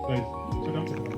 guys, shut up.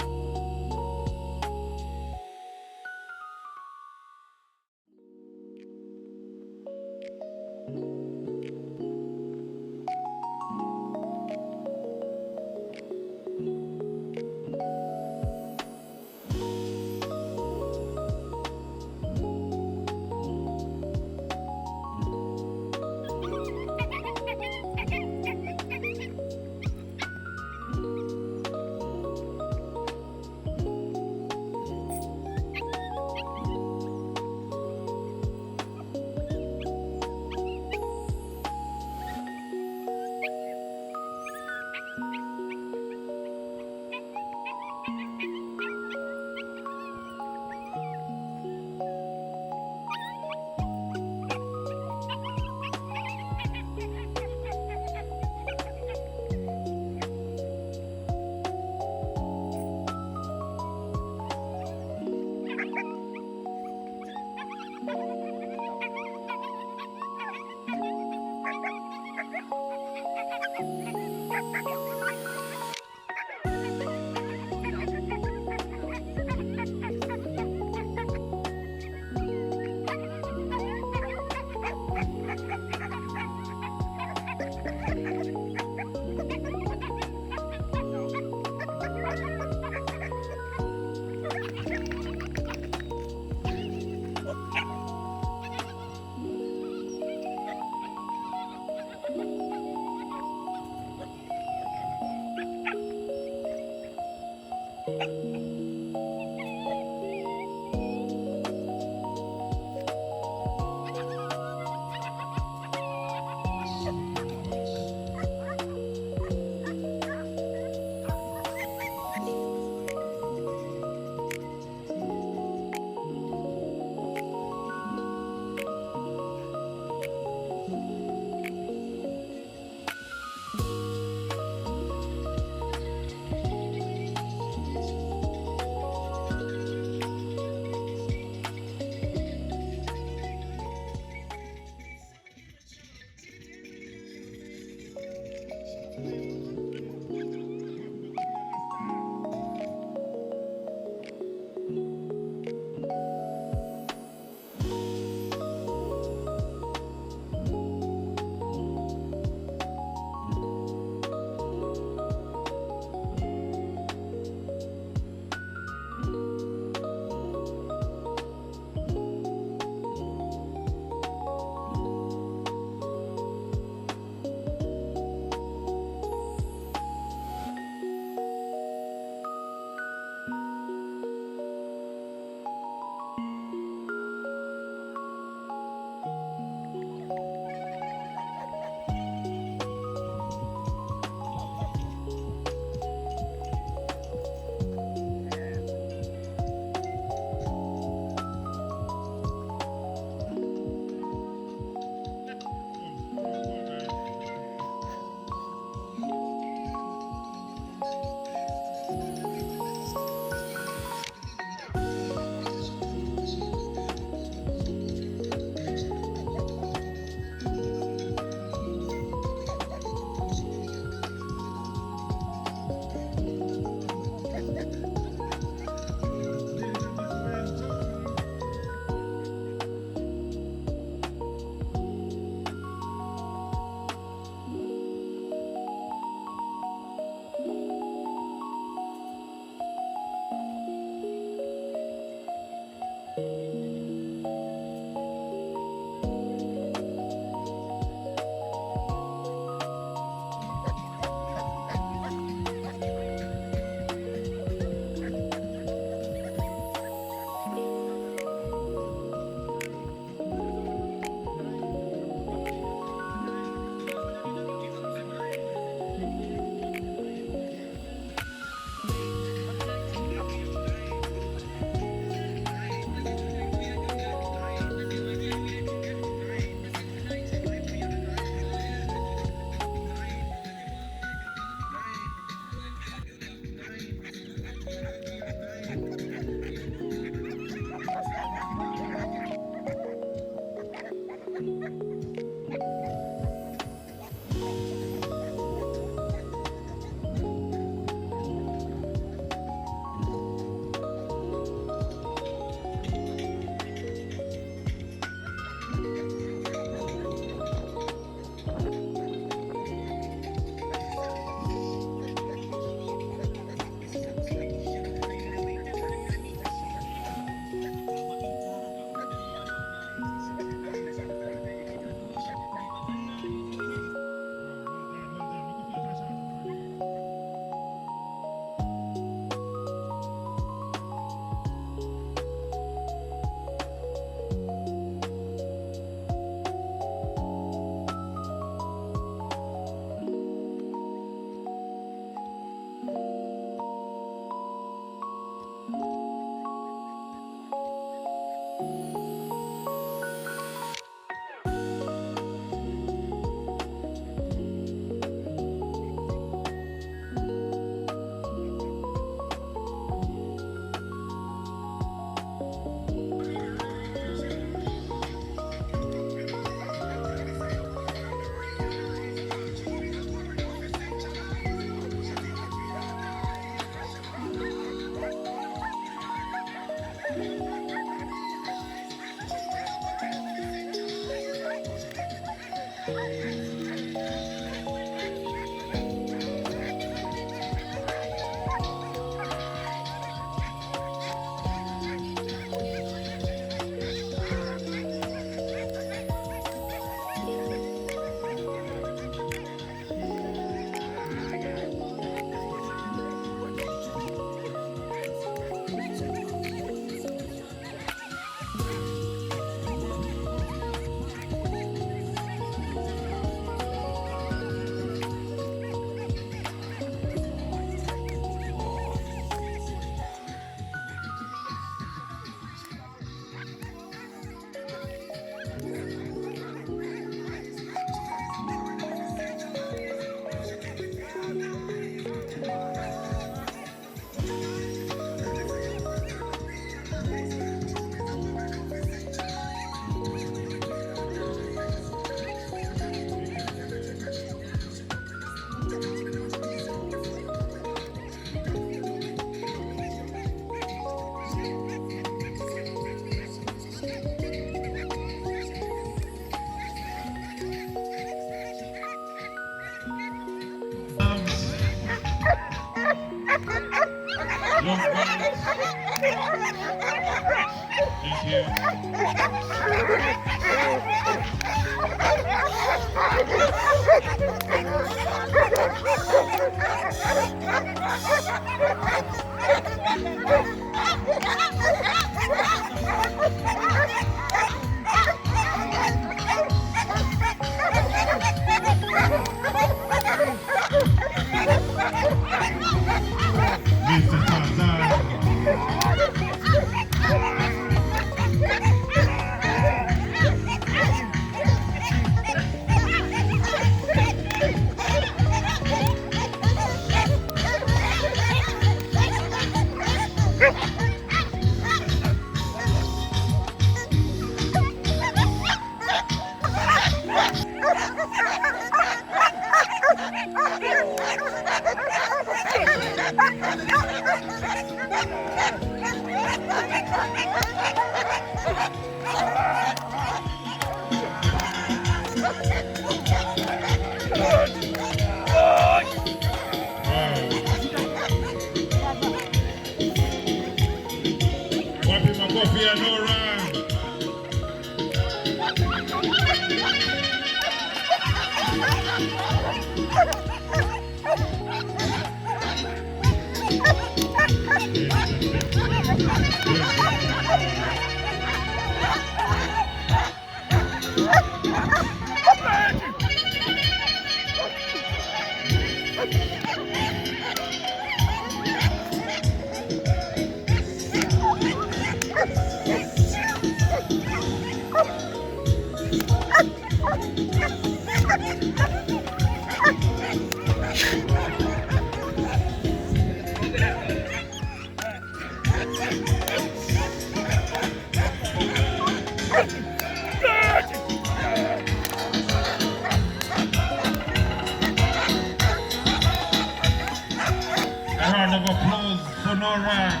right.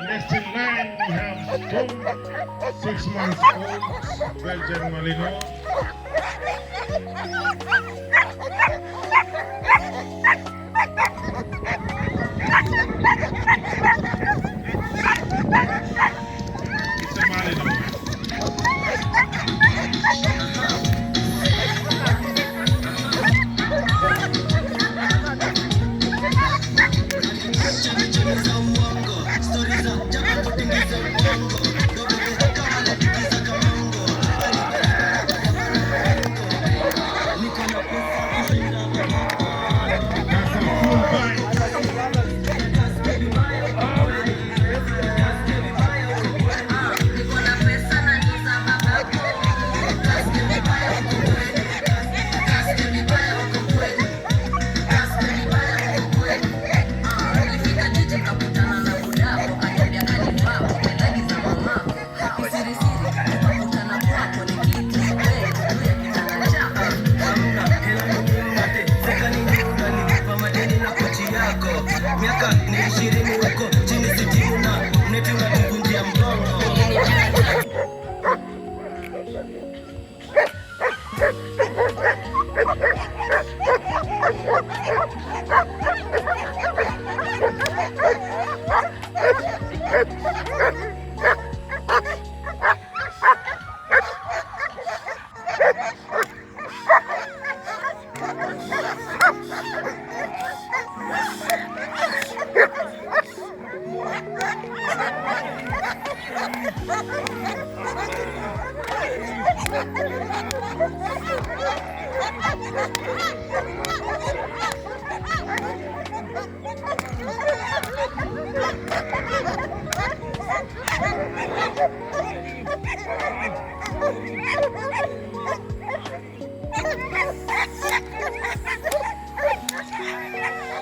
Next in line we have Tom, 6 months old, Belgian Malinois. It's a Malinois.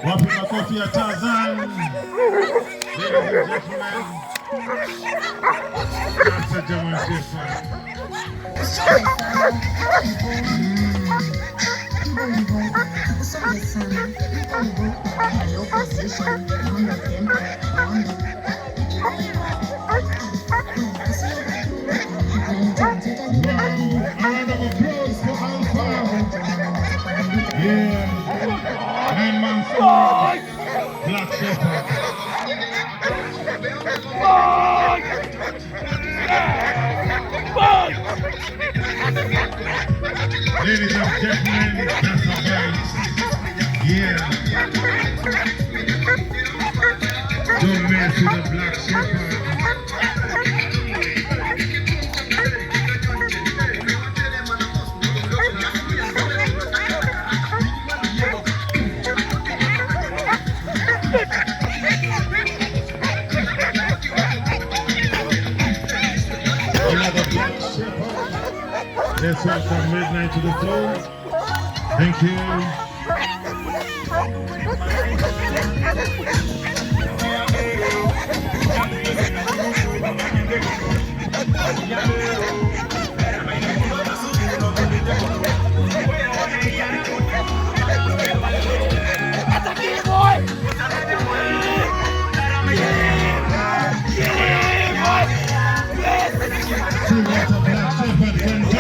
Wapi makofi ya Tarzan. Ladies and gentlemen, that's a demonstration. Round of applause for Alpha. Yeah. 9 months old, Black Shepherd. Ladies and gentlemen, that's a voice. Yeah. Don't mess with the Black Shepherd. Let's welcome Midnight to the floor. Thank you. See what a Black Shepherd can do.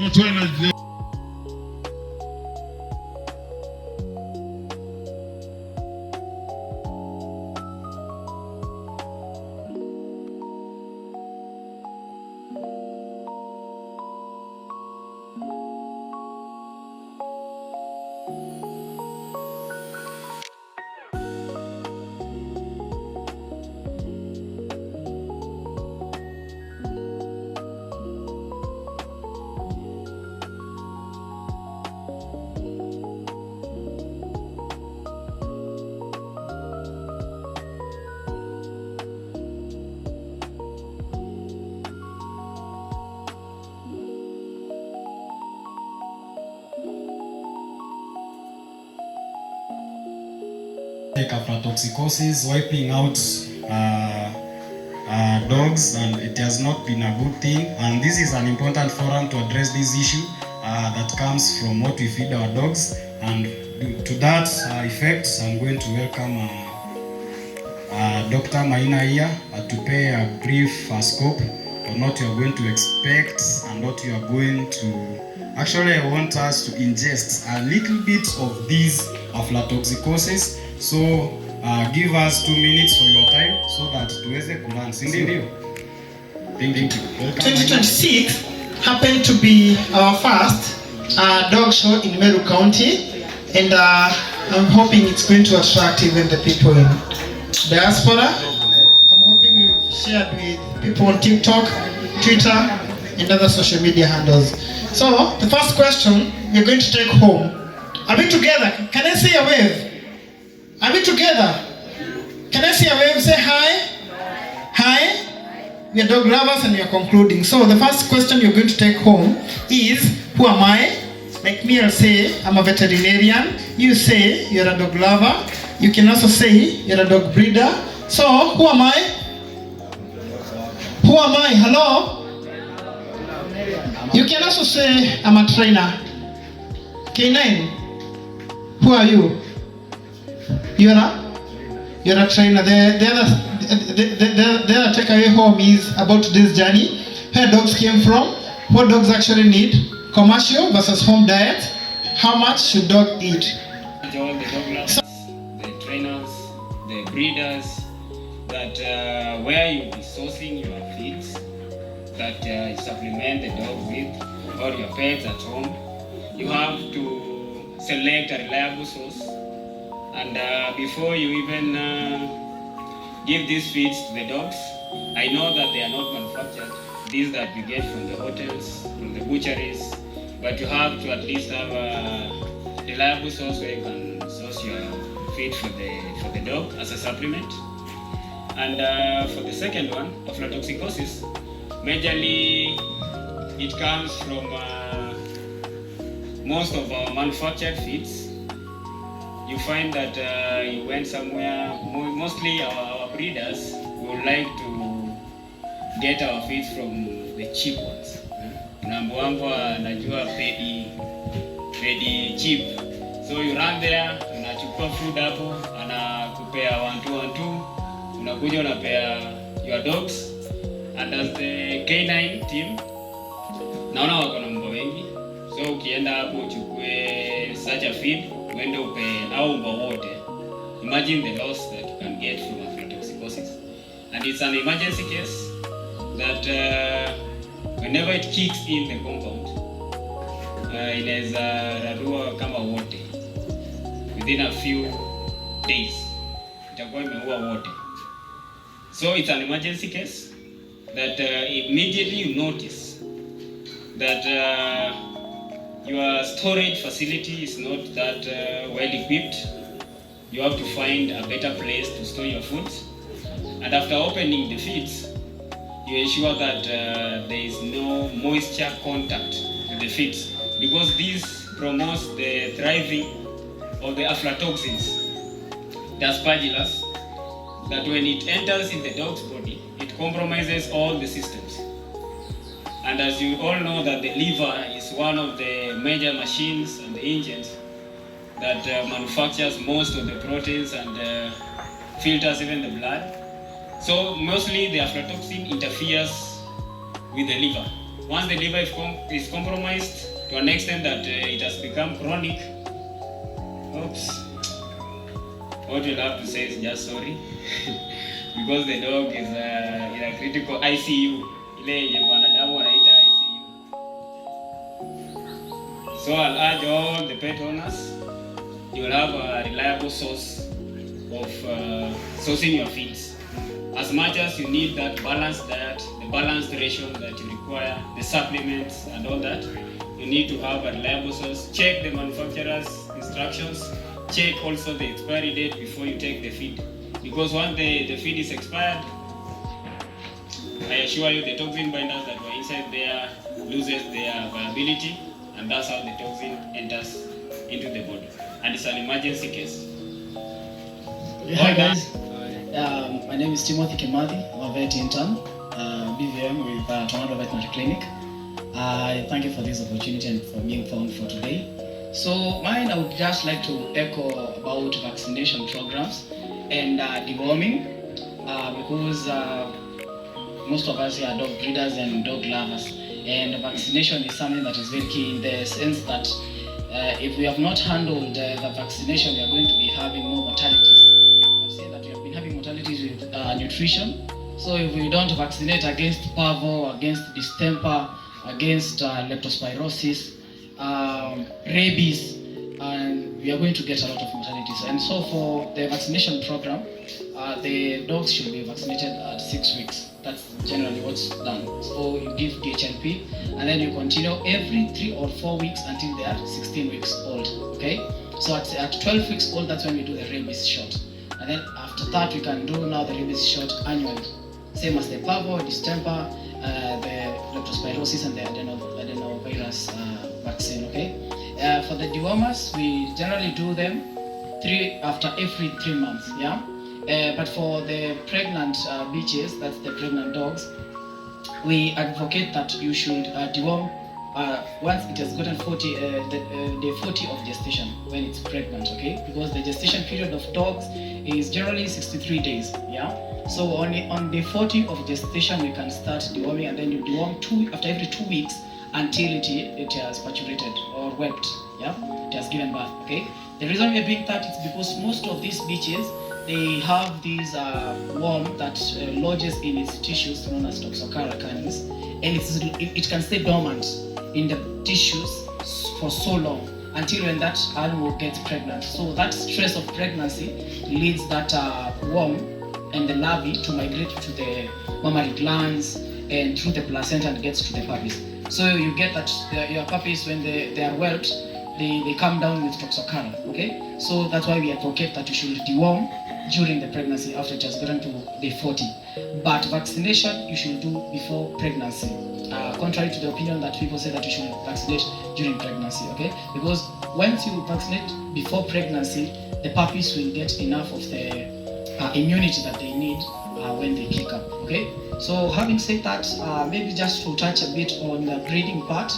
You're trying to take aflatoxicosis, wiping out dogs, and it has not been a good thing. And this is an important forum to address this issue that comes from what we feed our dogs. And to that effect, I'm going to welcome Dr. Maina here to pay a brief scope on what you are going to expect and what you are going to... Actually, I want us to ingest a little bit of these aflatoxicosis. So give us 2 minutes for your time so that tuweze kulearn. Sindio? Thank you. 2026 happened to be our first dog show in Meru County, and I'm hoping it's going to attract even the people in diaspora. I'm hoping we've shared with people on TikTok, Twitter, and other social media handles. So, the first question we're going to take home. Are we together? Can I see a wave? Are we together? Can I see a wave? Say hi. Hi. We are dog lovers and we are concluding. So, the first question you're going to take home is, who am I? Like me, I'll say, I'm a veterinarian. You say, you're a dog lover. You can also say, you're a dog breeder. So, who am I? Who am I? Hello? You can also say, I'm a trainer. K9, who are you? You're a trainer. The other takeaway home is about this journey, where dogs came from, what dogs actually need, commercial versus home diet, how much should dog eat. All the dog lovers, the trainers, the breeders, that where you'll be sourcing your feeds, that you supplement the dog with, or your pets at home, you have to select a reliable source. And before you even give these feeds to the dogs, I know that they are not manufactured, these that you get from the hotels, from the butcheries, but you have to at least have a reliable source where you can source your feed for the dog as a supplement. And for the second one, aflatoxicosis, majorly it comes from most of our manufactured feeds. You find that you went somewhere, mostly our breeders would like to get our feeds from the cheap ones. Unaambiwa najua pedi cheap. So you run there, unachukua food hapo, anakupea 1-2, unakuja unapea your dogs. And as the K9 team, naona wako na mbwa wengi. So ukienda hapo uchukue such a feed, uende upe au mbwa wote. Imagine the loss that you can get from aflatoxicosis. And it's an emergency case that whenever it kicks in the compound, inaweza rarua kama wote. Within a few days, itakuwa imeua wote. So it's an emergency case that immediately you notice that your storage facility is not that well equipped. You have to find a better place to store your foods. And after opening the feeds, you ensure that there is no moisture contact with the feeds, because this promotes the thriving of the aflatoxins, the aspergillus, that when it enters in the dog's body, it compromises all the systems. And as you all know that the liver is one of the major machines and the engines that manufactures most of the proteins and filters even the blood. So mostly the aflatoxin interferes with the liver. Once the liver is compromised to an extent that it has become chronic, what you'll have to say is just sorry. Because the dog is in a critical ICU. Ile yenye wanadamu wanaita ICU. So I'll urge all the pet owners, you will have a reliable source of sourcing your feeds. As much as you need that balanced diet, the balanced ration that you require, the supplements and all that, you need to have a reliable source. Check the manufacturer's instructions. Check also the expiry date before you take the feed. Because once the feed is expired, I assure you the toxin binders that were inside there loses their viability, and that's how the toxin enters into the body. And it's an emergency case. Hi guys, my name is Timothy Kemathi. I'm a vet intern, BVM with Tornado Veterinary Clinic. I thank you for this opportunity and for being found for today. So mine, I would just like to echo about vaccination programs and deworming because most of us here are dog breeders and dog lovers, and vaccination is something that is very key in the sense that if we have not handled the vaccination, we are going to be having more mortalities. We have seen that we have been having mortalities with nutrition. So if we don't vaccinate against parvo, against distemper, against leptospirosis, rabies, and we are going to get a lot of mortalities. And so for the vaccination program, the dogs should be vaccinated at 6 weeks. That's generally what's done. So you give DHLP, and then you continue every 3 or 4 weeks until they are 16 weeks old. Okay? So at 12 weeks old, that's when we do the rabies shot. And then after that, we can do now the rabies shot annually. Same as the parvo, distemper, the leptospirosis, and the adenovirus vaccine. Okay? For the dewormers, we generally do them after every 3 months. Yeah. But for the pregnant bitches, that's the pregnant dogs, we advocate that you should deworm once it has gotten 40, day 40 of gestation when it's pregnant, okay? Because the gestation period of dogs is generally 63 days, yeah? So on day 40 of gestation, we can start deworming, and then you deworm after every 2 weeks until it has parturited or wept, yeah? It has given birth, okay? The reason we're doing that is because most of these bitches, they have this worm that lodges in its tissues known as Toxocara canis, and it can stay dormant in the tissues for so long until when that animal gets pregnant. So that stress of pregnancy leads that worm and the larvae to migrate to the mammary glands and through the placenta and gets to the puppies. So you get that your puppies, when they are whelped, they come down with Toxocara, okay? So that's why we advocate that you should deworm during the pregnancy after it has gotten to day 40. But vaccination you should do before pregnancy. Contrary to the opinion that people say that you should vaccinate during pregnancy, okay? Because once you vaccinate before pregnancy, the puppies will get enough of the immunity that they need when they kick up, okay? So having said that, maybe just to touch a bit on the breeding part,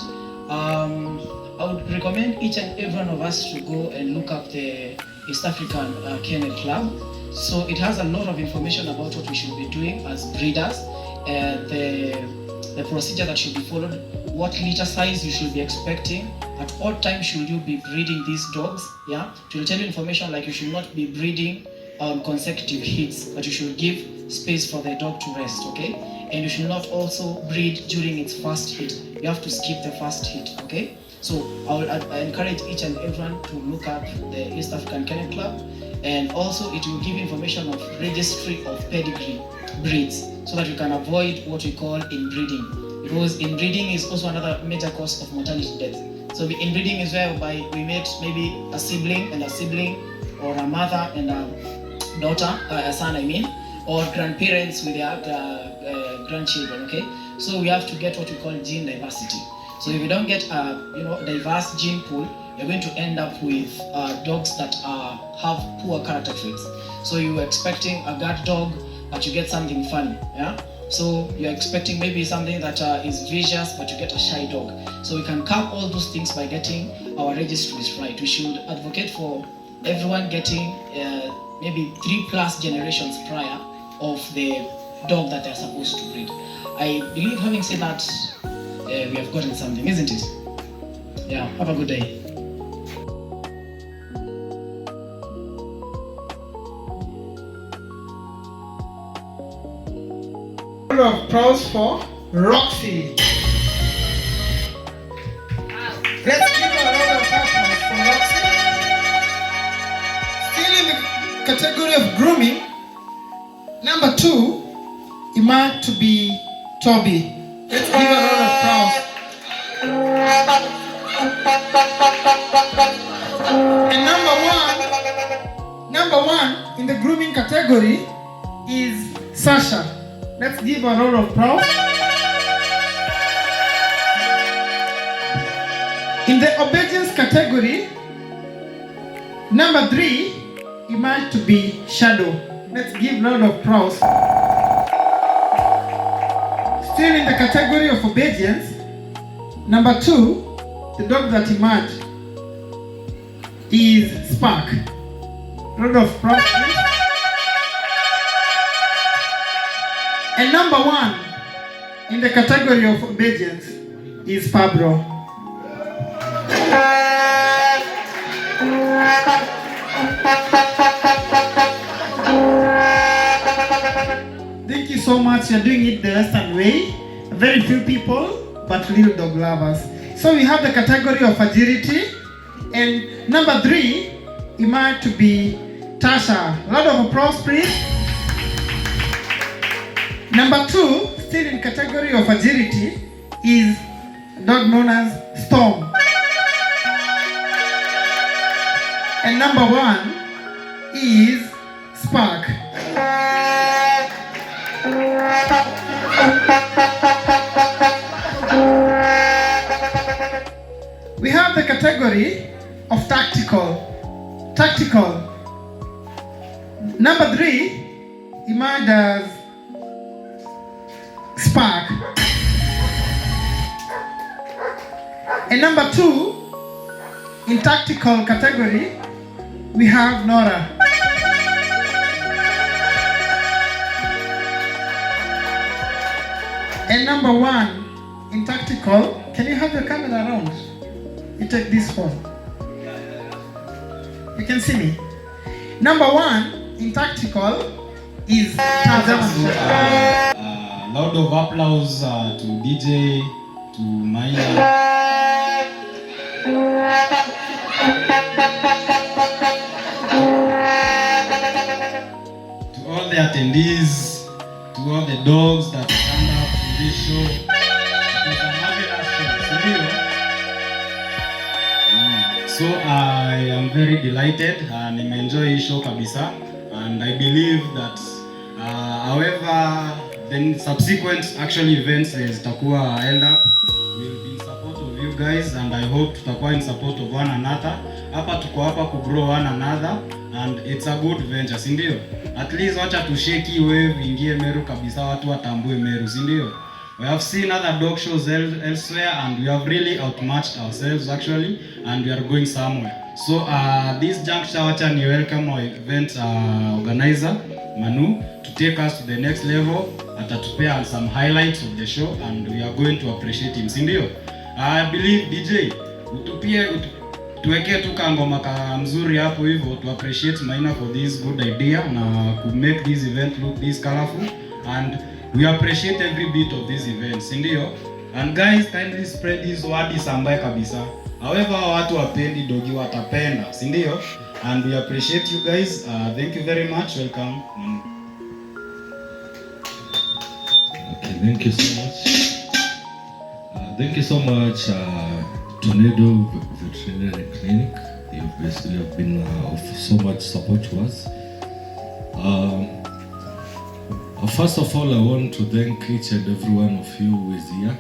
I would recommend each and every one of us to go and look up the East African Kennel Club. So it has a lot of information about what we should be doing as breeders, the procedure that should be followed, what litter size you should be expecting, at what time should you be breeding these dogs, yeah? It will tell you information like you should not be breeding on consecutive heats, but you should give space for the dog to rest, okay? And you should not also breed during its first heat. You have to skip the first heat, okay? So I encourage each and everyone to look up the East African Kennel Club, and also it will give information of registry of pedigree breeds so that you can avoid what we call inbreeding, because inbreeding is also another major cause of mortality death. So inbreeding is whereby we meet maybe a sibling and a sibling, or a mother and a daughter, a son I mean, or grandparents with their grandchildren, okay? So we have to get what we call gene diversity. So if you don't get a diverse gene pool, you're going to end up with dogs that have poor character traits. So you're expecting a guard dog, but you get something funny, yeah? So you're expecting maybe something that is vicious, but you get a shy dog. So we can curb all those things by getting our registries right. We should advocate for everyone getting maybe 3+ generations prior of the dog that they're supposed to breed. I believe, having said that, we have gotten something, isn't it? Yeah, have a good day. Round of applause for Roxy. Let's give a round of applause for Roxy. Still in the category of grooming, number 2 emerged to be Toby. Let's give a round of applause. And number one in the grooming category is Sasha. Let's give a round of applause. In the obedience category, number 3 emerged to be Shadow. Let's give a round of applause. Still in the category of obedience, number 2, the dog that emerged is Spark. Round of applause, please. And number 1 in the category of obedience is Pablo. Thank you so much. You're doing it the Western way. Very few people, but little dog lovers. So we have the category of agility, and number 3 emerged to be Tasha. A lot of applause, please. Number 2, still in category of agility, is a dog known as Storm. And number 1 is Spark. We have the category of tactical. Number 3 emerged as Spark. And number 2 in tactical category, we have Nora. And number 1 in tactical, can you have your camera around? You take this phone. You can see me. Number 1 in tactical is Tarzan. Loud of applause to DJ, to Maya. To all the attendees, to all the dogs that stand up to this show. It was a marvelous show. So I am very delighted and I enjoy this show kabisa, and I believe that however then subsequent actually events zitakuwa held up, will be in support of you guys, and I hope tutakuwa in support of one another. Hapa tuko hapa ku grow one another, and it's a good venture, si ndio? At least wacha tusheki wave ingie Meru kabisa, watu watambue Meru, si ndio? We have seen other dog shows elsewhere, and we have really outmatched ourselves actually, and we are going somewhere. So this juncture, wacha ni welcome our event organizer Manu to take us to the next level. Atatupea some highlights of the show, and we are going to appreciate him, si ndio? I believe DJ tuwekee tu kangoma mzuri hapo hivyo to appreciate Maina for this good idea na to make this event look this colorful, and we appreciate every bit of this event, si ndio? And guys, kindly spread this word isambae kabisa. However watu wapendi dogi watapenda, si ndio? And we appreciate you guys. Thank you very much. Welcome. Okay, thank you so much. Thank you so much, Tornado Veterinary Clinic. You have been of so much support to us. First of all, I want to thank each and every one of you who is here.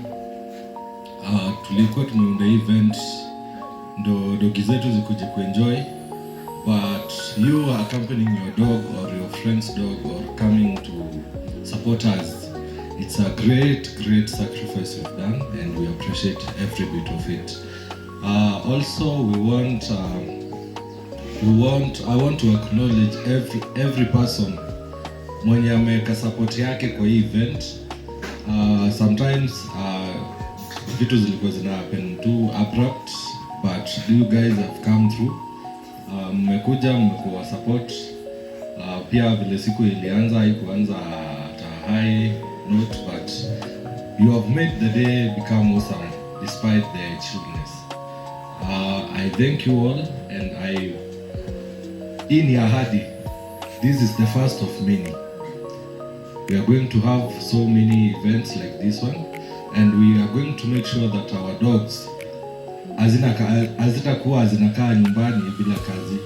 Tulikuwa tumeunda event ndo dogi zetu zikuje kuenjoy, but you accompanying your dog or your friend's dog or coming to support us, it's a great sacrifice you've done, and we appreciate every bit of it. Also, I want to acknowledge every person mwenye ameweka support yake kwa hii event. Sometimes vitu zilikuwa zina happen too abrupt, but you guys have come through. Mmekuja, mmekuwa support. Pia vile siku ilianza haikuanza at a high note, but you have made the day become awesome despite the chillness. I thank you all, and in Yahadi, this is the first of many. We are going to have so many events like this one, and we are going to make sure that our dogs hazitakuwa zinakaa nyumbani bila kazi.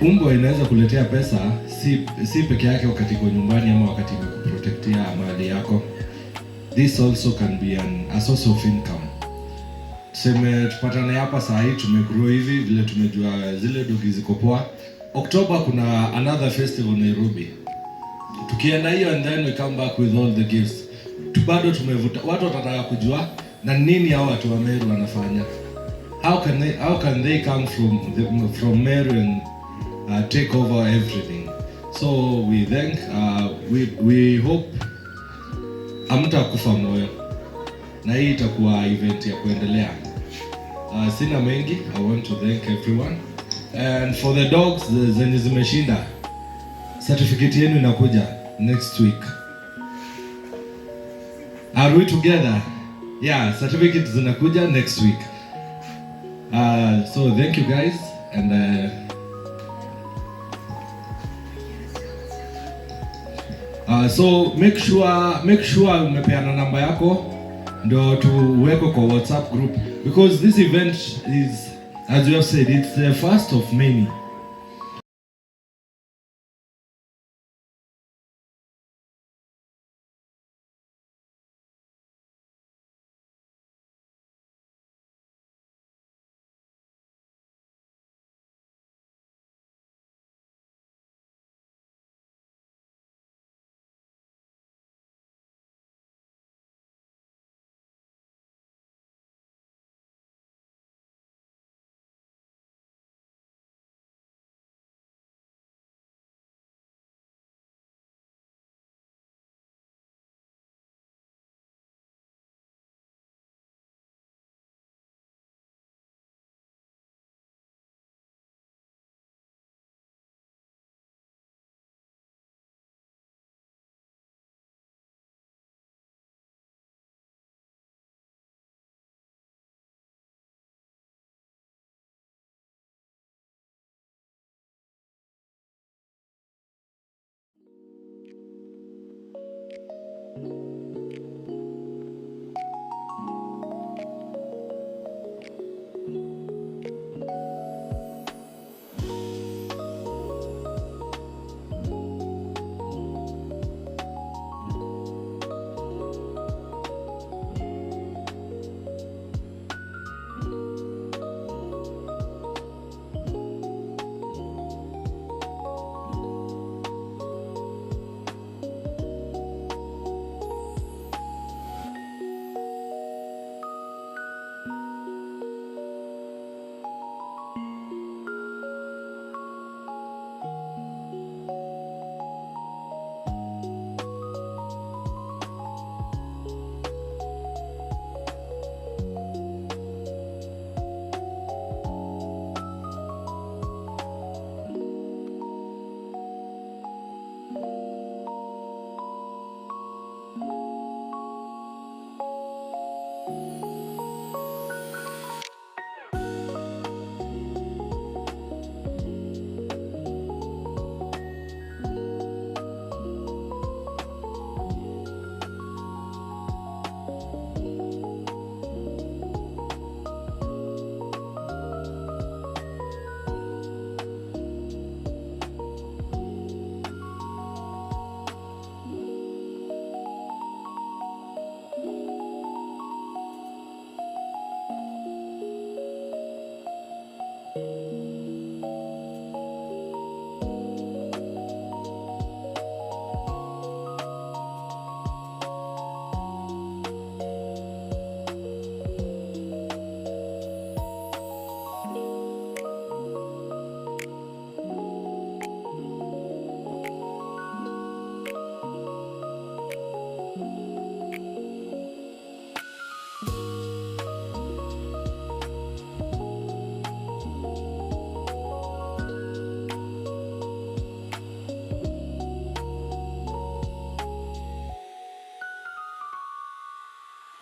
Umbwa inaweza kuletea pesa si peke yake wakati iko nyumbani ama wakati imekuprotectia mali yako. This also can be a source of income. Tuseme tupatane hapa saa hii tumegrow hivi vile tumejua zile dogi ziko poa, October kuna another festival Nairobi. Tukienda hiyo and then we come back with all the gifts. Bado tumevuta watu watataka kujua na nini hao watu wa Meru wanafanya. How can they come from Meru and take over everything? So we think we hope hamtakufa moyo. Na hii itakuwa event ya kuendelea. Sina mengi. I want to thank everyone. And for the dogs zenye zimeshinda, certificate yenu inakuja next week. Are we together? Yeah, certificate zinakuja next week. So thank you guys and so make sure umepeana namba yako ndio tuweko kwa WhatsApp group because this event is, as you have said, it's the first of many.